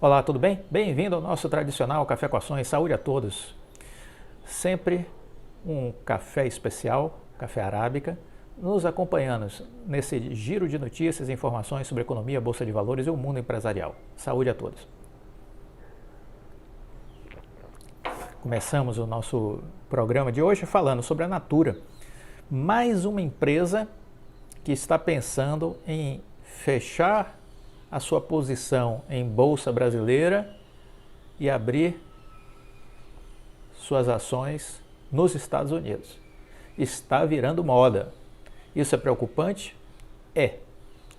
Olá, tudo bem? Bem-vindo ao nosso tradicional Café com Ações. Saúde a todos. Sempre um café especial, café arábica, nos acompanhando nesse giro de notícias e informações sobre economia, bolsa de valores e o mundo empresarial. Saúde a todos. Começamos o nosso programa de hoje falando sobre a Natura, mais uma empresa que está pensando em fechar a sua posição em bolsa brasileira e abrir suas ações nos Estados Unidos. Está virando moda. Isso é preocupante? É.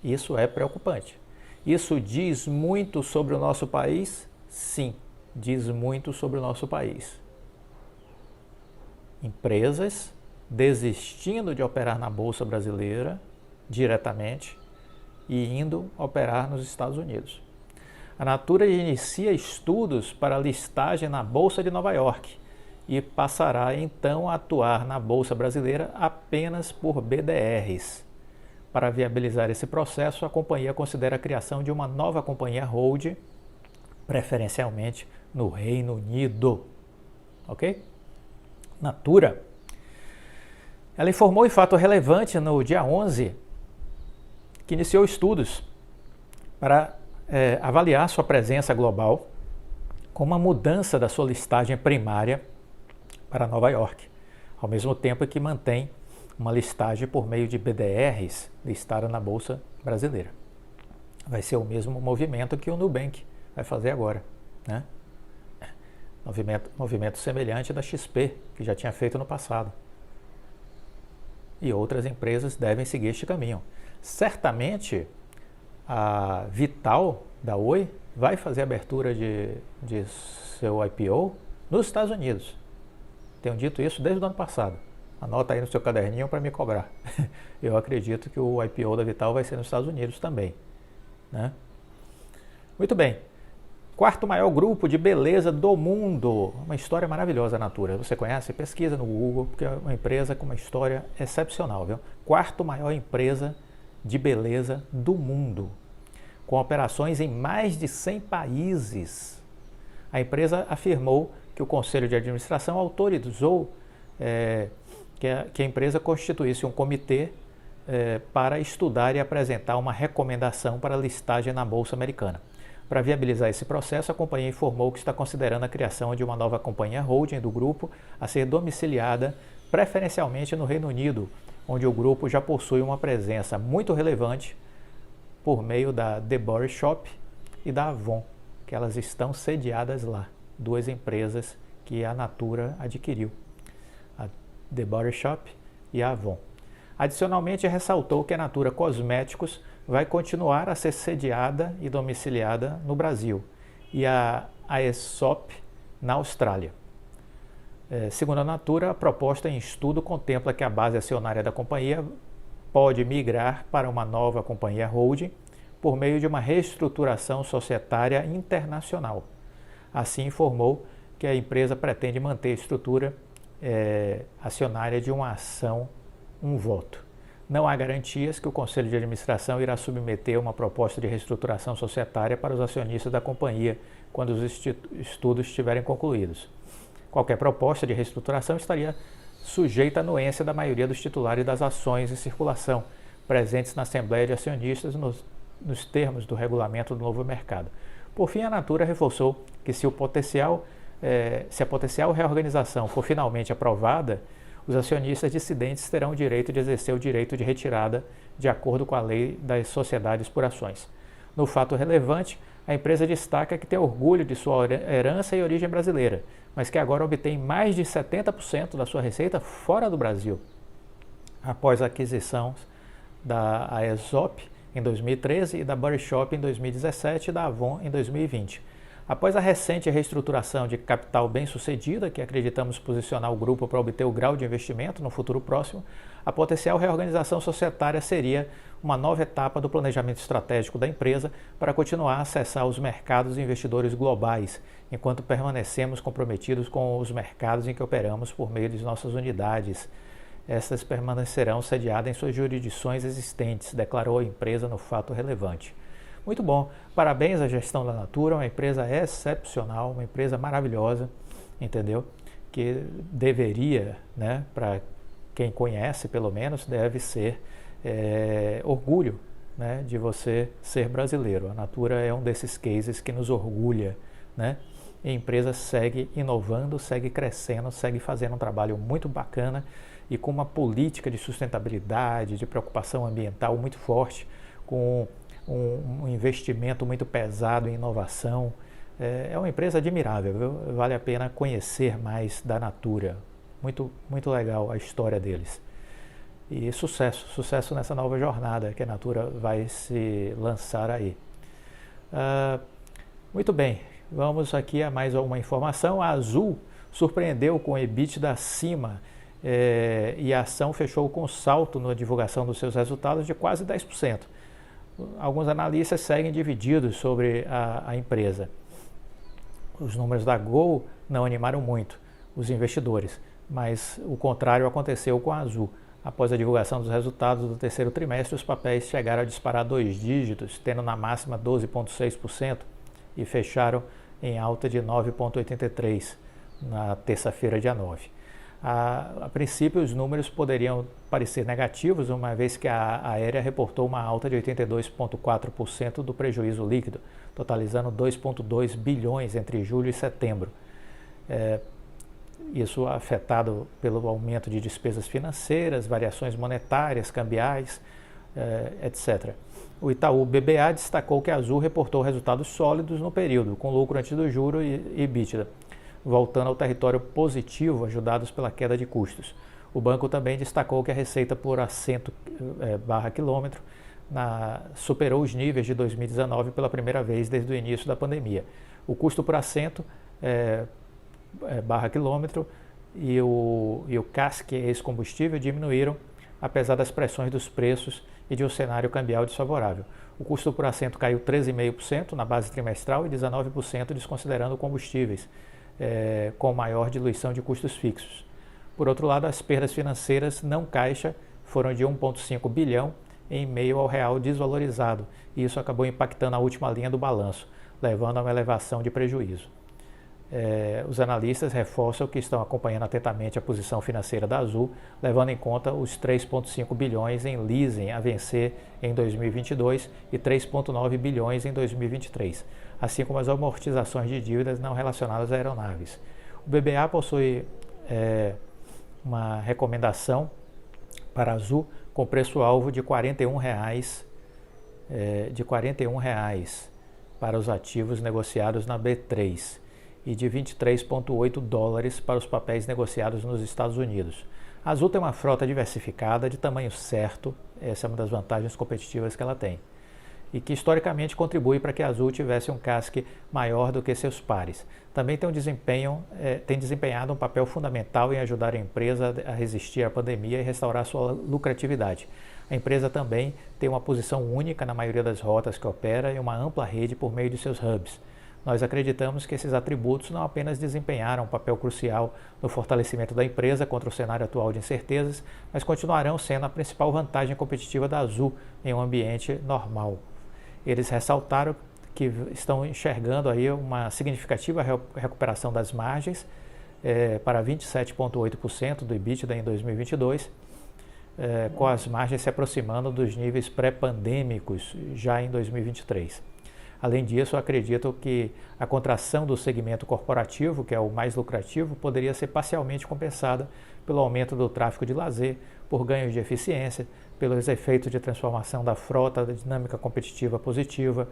Isso é preocupante. Isso diz muito sobre o nosso país? Sim, diz muito sobre o nosso país. Empresas desistindo de operar na bolsa brasileira diretamente e indo operar nos Estados Unidos. A Natura inicia estudos para listagem na Bolsa de Nova York e passará então a atuar na Bolsa Brasileira apenas por BDRs. Para viabilizar esse processo, a companhia considera a criação de uma nova companhia holding, preferencialmente no Reino Unido. Ok? Natura. Ela informou em fato relevante no dia 11 que iniciou estudos para avaliar sua presença global com uma mudança da sua listagem primária para Nova York, ao mesmo tempo que mantém uma listagem por meio de BDRs listada na Bolsa Brasileira. Vai ser o mesmo movimento que o Nubank vai fazer agora, né? Movimento semelhante da XP, que já tinha feito no passado. E outras empresas devem seguir este caminho. Certamente a Vital da Oi vai fazer a abertura de seu IPO nos Estados Unidos. Tenho dito isso desde o ano passado. Anota aí no seu caderninho para me cobrar. Eu acredito que o IPO da Vital vai ser nos Estados Unidos também, né? Muito bem. Quarto maior grupo de beleza do mundo. Uma história maravilhosa, a Natura. Você conhece? Pesquisa no Google, porque é uma empresa com uma história excepcional, viu? Quarto maior empresa de beleza do mundo, com operações em mais de 100 países. A empresa afirmou que o Conselho de Administração autorizou que a empresa constituísse um comitê para estudar e apresentar uma recomendação para listagem na Bolsa Americana. Para viabilizar esse processo, a companhia informou que está considerando a criação de uma nova companhia holding do grupo a ser domiciliada preferencialmente no Reino Unido, onde o grupo já possui uma presença muito relevante por meio da The Body Shop e da Avon, que elas estão sediadas lá, duas empresas que a Natura adquiriu, a The Body Shop e a Avon. Adicionalmente, ressaltou que a Natura Cosméticos vai continuar a ser sediada e domiciliada no Brasil e a Aesop na Austrália. Segundo a Natura, a proposta em estudo contempla que a base acionária da companhia pode migrar para uma nova companhia holding por meio de uma reestruturação societária internacional. Assim, informou que a empresa pretende manter a estrutura acionária de uma ação, um voto. Não há garantias que o Conselho de Administração irá submeter uma proposta de reestruturação societária para os acionistas da companhia quando os estudos estiverem concluídos. Qualquer proposta de reestruturação estaria sujeita à anuência da maioria dos titulares das ações em circulação, presentes na Assembleia de Acionistas nos termos do regulamento do novo mercado. Por fim, a Natura reforçou que se a potencial reorganização for finalmente aprovada, os acionistas dissidentes terão o direito de exercer o direito de retirada de acordo com a lei das sociedades por ações. No fato relevante, a empresa destaca que tem orgulho de sua herança e origem brasileira, mas que agora obtém mais de 70% da sua receita fora do Brasil. Após a aquisição da Aesop em 2013 e da Body Shop em 2017 e da Avon em 2020. Após a recente reestruturação de capital bem-sucedida, que acreditamos posicionar o grupo para obter o grau de investimento no futuro próximo, a potencial reorganização societária seria uma nova etapa do planejamento estratégico da empresa para continuar a acessar os mercados e investidores globais, enquanto permanecemos comprometidos com os mercados em que operamos por meio de nossas unidades. Estas permanecerão sediadas em suas jurisdições existentes, declarou a empresa no fato relevante. Muito bom. Parabéns à gestão da Natura, uma empresa excepcional, uma empresa maravilhosa, entendeu? Que deveria, né, para quem conhece pelo menos, deve ser orgulho, né, de você ser brasileiro. A Natura é um desses cases que nos orgulha, né? E a empresa segue inovando, segue crescendo, segue fazendo um trabalho muito bacana e com uma política de sustentabilidade, de preocupação ambiental muito forte, com um investimento muito pesado em inovação. É uma empresa admirável, viu? Vale a pena conhecer mais da Natura. Muito, muito legal a história deles. E sucesso nessa nova jornada que a Natura vai se lançar aí. Muito bem, vamos aqui a mais uma informação. A Azul surpreendeu com o EBITDA acima e a ação fechou com salto na divulgação dos seus resultados de quase 10%. Alguns analistas seguem divididos sobre a empresa. Os números da Gol não animaram muito os investidores, mas o contrário aconteceu com a Azul. Após a divulgação dos resultados do terceiro trimestre, os papéis chegaram a disparar 2 dígitos, tendo na máxima 12,6% e fecharam em alta de 9,83% na terça-feira, dia 9. A princípio, os números poderiam parecer negativos, uma vez que a Aérea reportou uma alta de 82,4% do prejuízo líquido, totalizando 2,2 bilhões entre julho e setembro. Isso afetado pelo aumento de despesas financeiras, variações monetárias, cambiais, etc. O Itaú BBA destacou que a Azul reportou resultados sólidos no período, com lucro antes do juro e EBITDA, voltando ao território positivo, ajudados pela queda de custos. O banco também destacou que a receita por assento /quilômetro superou os níveis de 2019 pela primeira vez desde o início da pandemia. O custo por assento /quilômetro e o CASK, ex-combustível, diminuíram apesar das pressões dos preços e de um cenário cambial desfavorável. O custo por assento caiu 13,5% na base trimestral e 19% desconsiderando combustíveis, com maior diluição de custos fixos. Por outro lado, as perdas financeiras não caixa foram de 1,5 bilhão em meio ao real desvalorizado, e isso acabou impactando a última linha do balanço, levando a uma elevação de prejuízo. Os analistas reforçam que estão acompanhando atentamente a posição financeira da Azul, levando em conta os 3,5 bilhões em leasing a vencer em 2022 e 3,9 bilhões em 2023, assim como as amortizações de dívidas não relacionadas a aeronaves. O BBA possui uma recomendação para a Azul com preço-alvo de R$ 41,00, para os ativos negociados na B3 e de $23,8 para os papéis negociados nos Estados Unidos. A Azul tem uma frota diversificada de tamanho certo, essa é uma das vantagens competitivas que ela tem, e que historicamente contribui para que a Azul tivesse um CASK maior do que seus pares. Também tem desempenhado um papel fundamental em ajudar a empresa a resistir à pandemia e restaurar sua lucratividade. A empresa também tem uma posição única na maioria das rotas que opera e uma ampla rede por meio de seus hubs. Nós acreditamos que esses atributos não apenas desempenharam um papel crucial no fortalecimento da empresa contra o cenário atual de incertezas, mas continuarão sendo a principal vantagem competitiva da Azul em um ambiente normal. Eles ressaltaram que estão enxergando aí uma significativa recuperação das margens para 27,8% do EBITDA em 2022, com as margens se aproximando dos níveis pré-pandêmicos já em 2023. Além disso, acredito que a contração do segmento corporativo, que é o mais lucrativo, poderia ser parcialmente compensada pelo aumento do tráfego de lazer, por ganhos de eficiência, pelos efeitos de transformação da frota, da dinâmica competitiva positiva,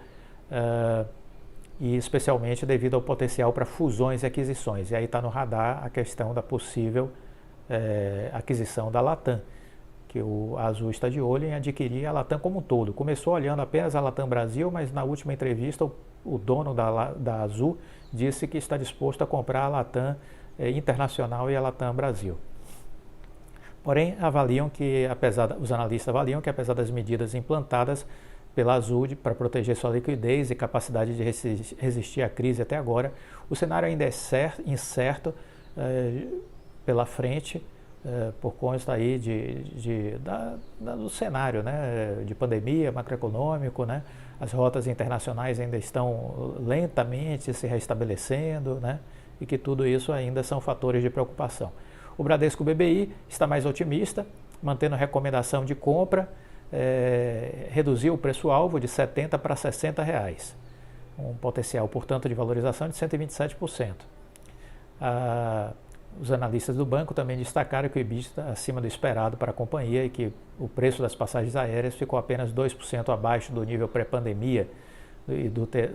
e especialmente devido ao potencial para fusões e aquisições. E aí está no radar a questão da possível aquisição da Latam, que a Azul está de olho em adquirir a Latam como um todo. Começou olhando apenas a Latam Brasil, mas na última entrevista o dono da Azul disse que está disposto a comprar a Latam Internacional e a Latam Brasil. Porém, os analistas avaliam que apesar das medidas implantadas pela Azul para proteger sua liquidez e capacidade de resistir à crise até agora, o cenário ainda é incerto pela frente, por conta aí do cenário, né, de pandemia, macroeconômico, né, as rotas internacionais ainda estão lentamente se restabelecendo, né? E que tudo isso ainda são fatores de preocupação. O Bradesco BBI está mais otimista, mantendo a recomendação de compra, reduziu o preço-alvo de R$ 70 para R$ 60, um potencial, portanto, de valorização de 127%. Os analistas do banco também destacaram que o EBITDA está acima do esperado para a companhia e que o preço das passagens aéreas ficou apenas 2% abaixo do nível pré-pandemia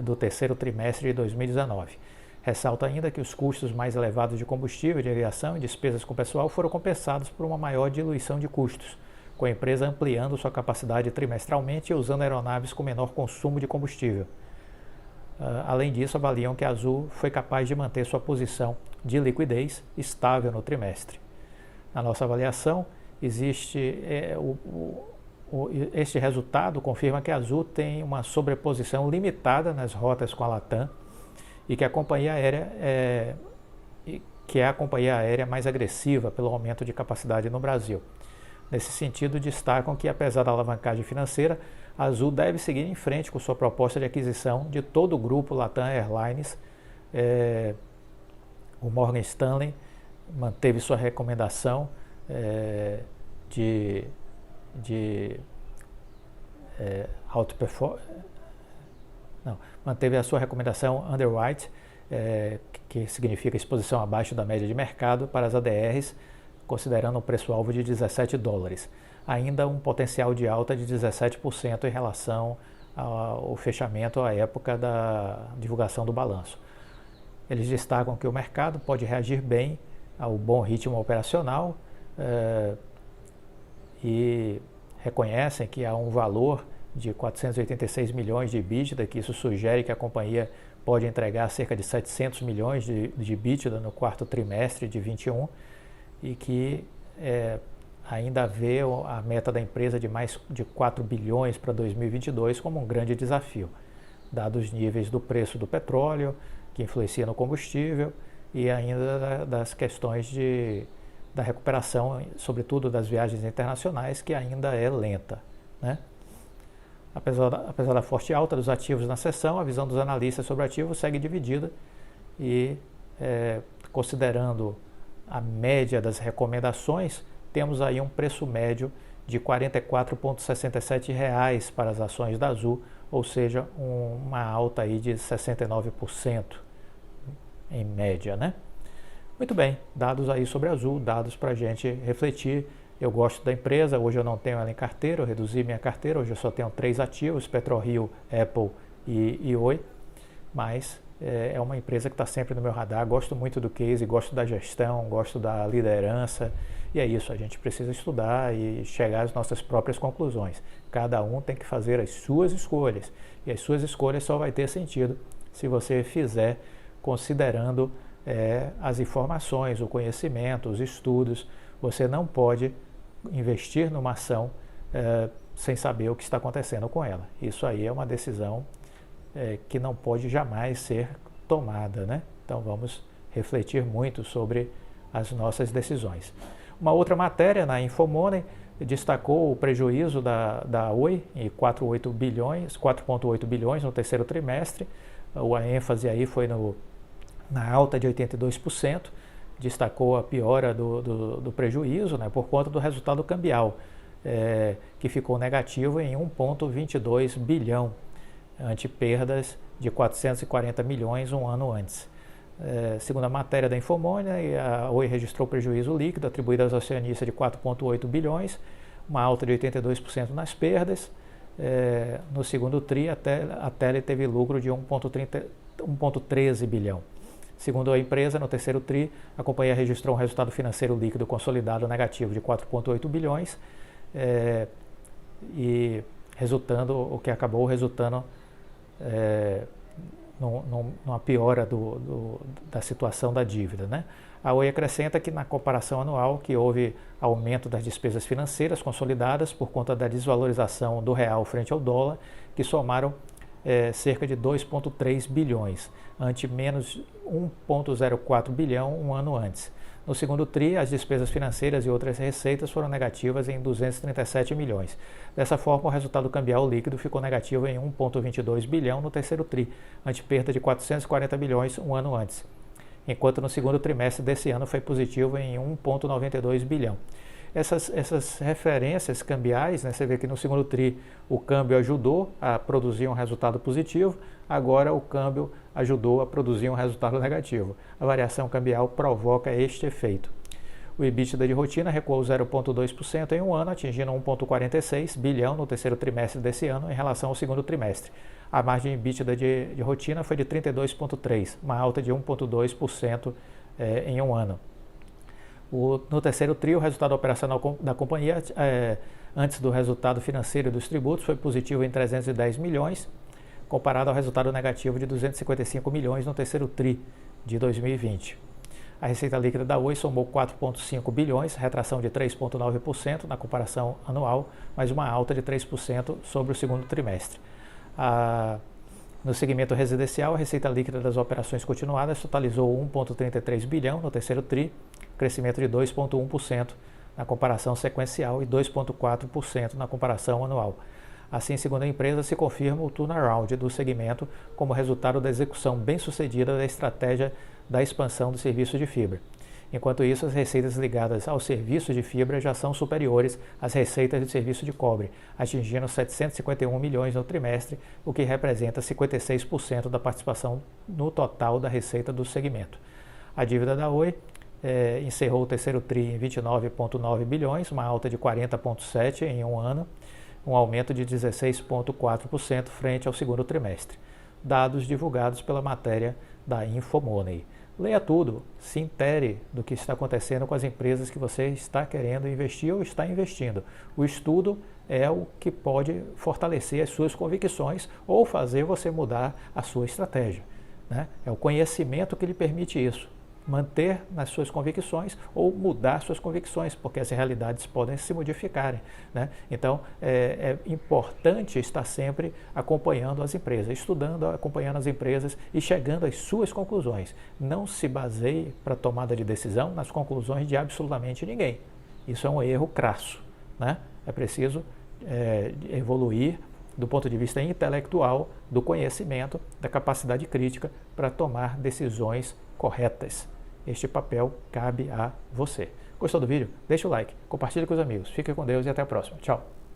do terceiro trimestre de 2019. Ressalta ainda que os custos mais elevados de combustível, de aviação e despesas com pessoal foram compensados por uma maior diluição de custos, com a empresa ampliando sua capacidade trimestralmente e usando aeronaves com menor consumo de combustível. Além disso, avaliam que a Azul foi capaz de manter sua posição de liquidez estável no trimestre. Na nossa avaliação, este resultado confirma que a Azul tem uma sobreposição limitada nas rotas com a Latam e que a companhia aérea é a companhia aérea mais agressiva pelo aumento de capacidade no Brasil. Nesse sentido, destacam que, apesar da alavancagem financeira, a Azul deve seguir em frente com sua proposta de aquisição de todo o grupo Latam Airlines. O Morgan Stanley manteve sua recomendação manteve a sua recomendação underweight, que significa exposição abaixo da média de mercado para as ADRs, considerando um preço-alvo de $17. Ainda um potencial de alta de 17% em relação ao fechamento à época da divulgação do balanço. Eles destacam que o mercado pode reagir bem ao bom ritmo operacional e reconhecem que há um valor de 486 milhões de EBITDA, que isso sugere que a companhia pode entregar cerca de 700 milhões de EBITDA no quarto trimestre de 2021 e que ainda vê a meta da empresa de mais de 4 bilhões para 2022 como um grande desafio, dados os níveis do preço do petróleo, que influencia no combustível, e ainda das questões da recuperação, sobretudo das viagens internacionais, que ainda é lenta, né? Apesar da forte alta dos ativos na sessão, a visão dos analistas sobre ativos segue dividida e, considerando a média das recomendações, temos aí um preço médio de R$ 44,67 para as ações da Azul, ou seja, uma alta aí de 69% em média, né? Muito bem, dados aí sobre a Azul, dados para a gente refletir. Eu gosto da empresa, hoje eu não tenho ela em carteira, eu reduzi minha carteira, hoje eu só tenho 3 ativos, PetroRio, Apple e Oi, mas é uma empresa que está sempre no meu radar, gosto muito do case, gosto da gestão, gosto da liderança, e é isso, a gente precisa estudar e chegar às nossas próprias conclusões. Cada um tem que fazer as suas escolhas, e as suas escolhas só vai ter sentido se você fizer considerando as informações, o conhecimento, os estudos. Você não pode investir numa ação sem saber o que está acontecendo com ela. Isso aí é uma decisão que não pode jamais ser tomada, né? Então vamos refletir muito sobre as nossas decisões. Uma outra matéria na Infomoney destacou o prejuízo da Oi em 4,8 bilhões no terceiro trimestre. A ênfase aí foi na alta de 82%. Destacou a piora do prejuízo, né, por conta do resultado cambial, que ficou negativo em 1,22 bilhão, ante perdas de 440 milhões um ano antes. Segundo a matéria da Infomoney, a Oi registrou prejuízo líquido atribuído aos acionistas de 4,8 bilhões, uma alta de 82% nas perdas. No segundo TRI, a Telecom teve lucro de 1,13 bilhão. Segundo a empresa, no terceiro TRI, a companhia registrou um resultado financeiro líquido consolidado negativo de 4,8 bilhões, e o que acabou resultando numa piora da situação da dívida, né? A Oi acrescenta que na comparação anual que houve aumento das despesas financeiras consolidadas por conta da desvalorização do real frente ao dólar, que somaram cerca de 2,3 bilhões, ante menos 1,04 bilhão um ano antes. No segundo TRI, as despesas financeiras e outras receitas foram negativas em 237 milhões. Dessa forma, o resultado cambial líquido ficou negativo em 1,22 bilhão no terceiro TRI, ante perda de 440 milhões um ano antes, enquanto no segundo trimestre desse ano foi positivo em 1,92 bilhão. Essas referências cambiais, né, você vê que no segundo TRI o câmbio ajudou a produzir um resultado positivo, agora o câmbio ajudou a produzir um resultado negativo. A variação cambial provoca este efeito. O EBITDA de rotina recuou 0,2% em um ano, atingindo 1,46 bilhão no terceiro trimestre desse ano em relação ao segundo trimestre. A margem EBITDA de rotina foi de 32,3%, uma alta de 1,2% em um ano. No terceiro TRI, o resultado operacional da companhia, antes do resultado financeiro e dos tributos, foi positivo em 310 milhões, comparado ao resultado negativo de 255 milhões no terceiro TRI de 2020. A receita líquida da Oi somou 4,5 bilhões, retração de 3,9% na comparação anual, mas uma alta de 3% sobre o segundo trimestre. No segmento residencial, a receita líquida das operações continuadas totalizou 1,33 bilhão no terceiro TRI, crescimento de 2,1% na comparação sequencial e 2,4% na comparação anual. Assim, segundo a empresa, se confirma o turnaround do segmento como resultado da execução bem-sucedida da estratégia da expansão do serviço de fibra. Enquanto isso, as receitas ligadas ao serviço de fibra já são superiores às receitas de serviço de cobre, atingindo 751 milhões no trimestre, o que representa 56% da participação no total da receita do segmento. A dívida da Oi encerrou o terceiro TRI em 29,9 bilhões, uma alta de 40,7% em um ano, um aumento de 16,4% frente ao segundo trimestre. Dados divulgados pela matéria da Infomoney. Leia tudo, se intere do que está acontecendo com as empresas que você está querendo investir ou está investindo. O estudo é o que pode fortalecer as suas convicções ou fazer você mudar a sua estratégia, né? É o conhecimento que lhe permite isso. Manter nas suas convicções ou mudar suas convicções, porque as realidades podem se modificarem, né? Então, é importante estar sempre acompanhando as empresas, estudando, acompanhando as empresas e chegando às suas conclusões. Não se baseie para a tomada de decisão nas conclusões de absolutamente ninguém. Isso é um erro crasso, né? É preciso evoluir do ponto de vista intelectual, do conhecimento, da capacidade crítica para tomar decisões corretas. Este papel cabe a você. Gostou do vídeo? Deixa o like, compartilhe com os amigos. Fique com Deus e até a próxima. Tchau!